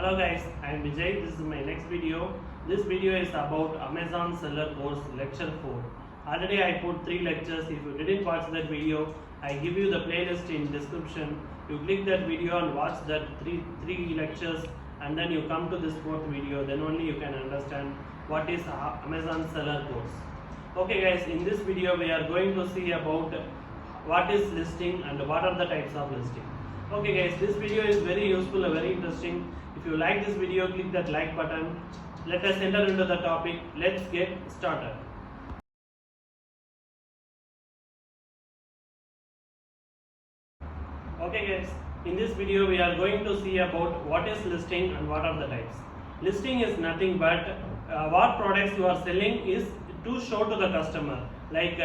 Hello guys, I am Vijay. This is my next video. This video is about Amazon Seller Course Lecture 4. Already I put 3 lectures. If you didn't watch that video, I give you the playlist in description. You click that video and watch that three lectures, and then you come to this 4th video. Then only you can understand what is Amazon Seller Course. Okay guys, in this video we are going to see about what is listing and what are the types of listing. Okay guys, this video is very useful and very interesting. If you like this video, click that like button. Let us enter into the topic. Let's get started. Okay guys, in this video we are going to see about what is listing and what are the types. Listing is nothing but what products you are selling is to show to the customer, like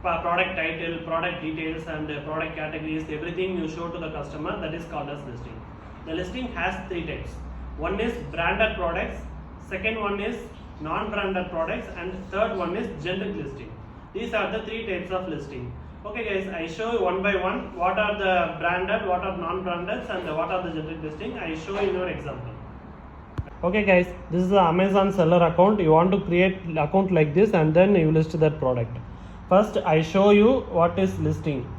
product title, product details and product categories, everything you show to the customer, that is called as listing. The listing has 3 types. One is branded products, second one is non-branded products, and third one is generic listing. These are the 3 types of listing. Okay guys, I show you one by one what are the branded, what are non-branded and what are the generic listing. I show you your example. Okay guys, this is the Amazon seller account. You want to create account like this and then you list that product. First I show you what is listing.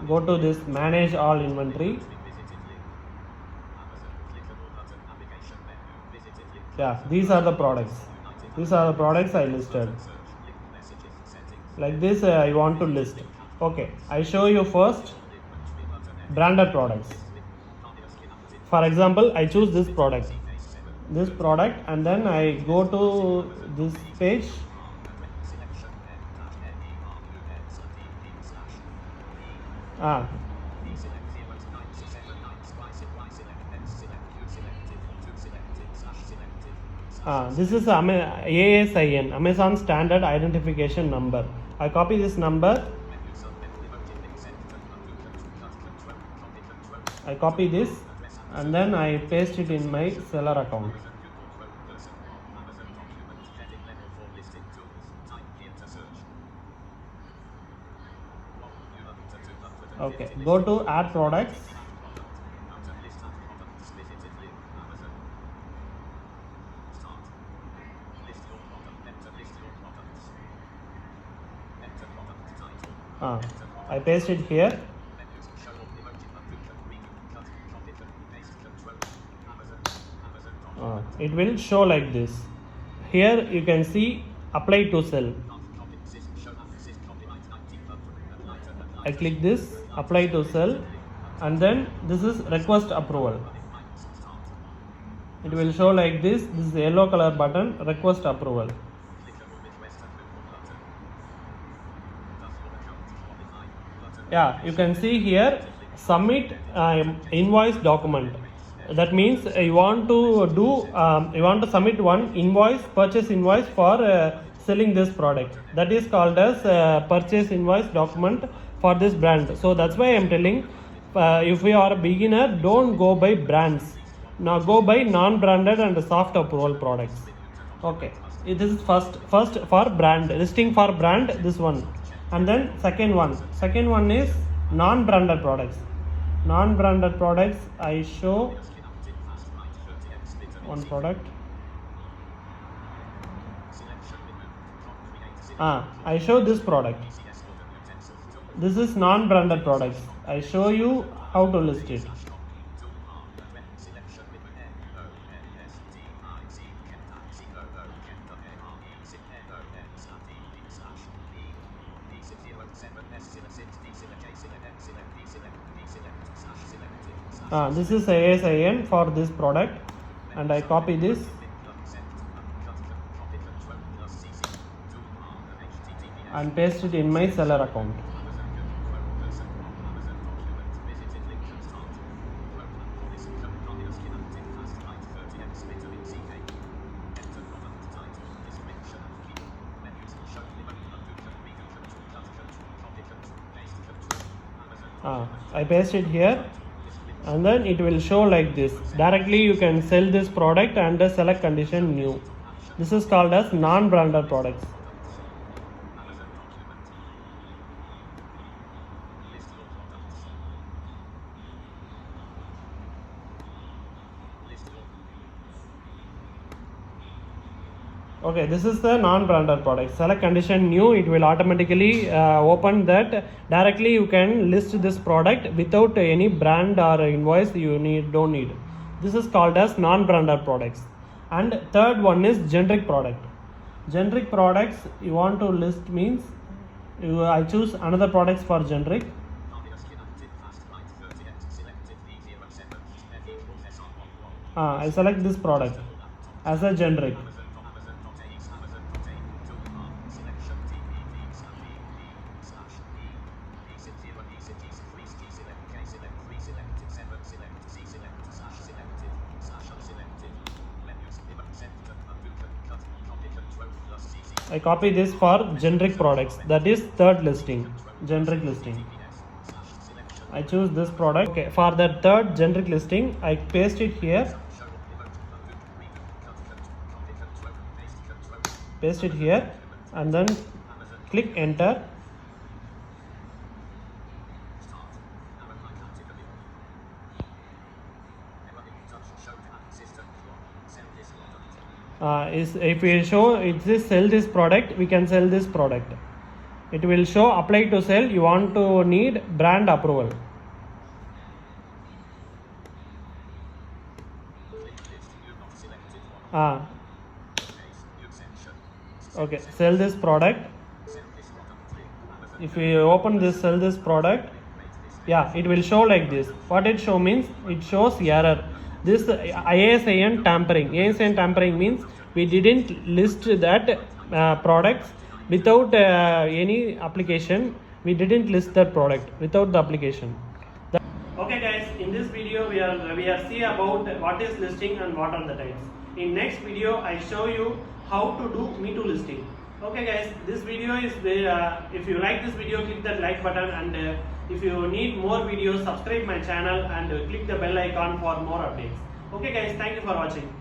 Go to this manage all inventory. Yeah, these are the products. These are the products I listed. Like this I want to list. Okay, I show you first branded products. For example, I choose this product, and then I go to this page. This is ASIN, Amazon Standard Identification Number. I copy this number. I copy this and then I paste it in my seller account. Okay, go to add products. I paste it here. It will show like this. Here you can see apply to sell. I click this apply to sell and then this is request approval. It will show like this. This is the yellow color button, request approval. Yeah, you can see here submit invoice document. That means you want to submit one invoice, purchase invoice for selling this product. That is called as purchase invoice document for this brand. So that's why I am telling, if you are a beginner, don't go by brands. Now go by non-branded and soft approval products. Okay, this is first for brand, listing for brand, this one. And then second one is non-branded products. Non-branded products, I show one product. I show this product. This is non-branded products. I show you how to list it. This is ASIN for this product and I copy this and paste it in my seller account. I paste it here and then it will show like this. Directly you can sell this product and select condition new. This is called as non-branded products. Okay, this is the non-branded product. Select condition new. It will automatically open that. Directly you can list this product without any brand or invoice. You don't need. This is called as non-branded products. And third one is generic product. Generic products you want to list means I choose another products for generic. I select this product as a generic. I copy this for generic products, that is third listing, generic listing. I choose this product. Okay, for the third generic listing, I paste it here. Paste it here and then click enter. If we show it is sell this product, we can sell this product. It will show apply to sell. You want to need brand approval. Okay, sell this product. If we open this sell this product, yeah, it will show like this. What it show means, it shows error. This ISIN tampering. ISIN tampering means we didn't list that products without any application. We didn't list that product without the application. Okay guys, in this video we are see about what is listing and what are the types. In next video I show you how to do Me Too listing. Okay guys, this video is if you like this video, click that like button, and if you need more videos, subscribe my channel and click the bell icon for more updates. Okay guys, thank you for watching.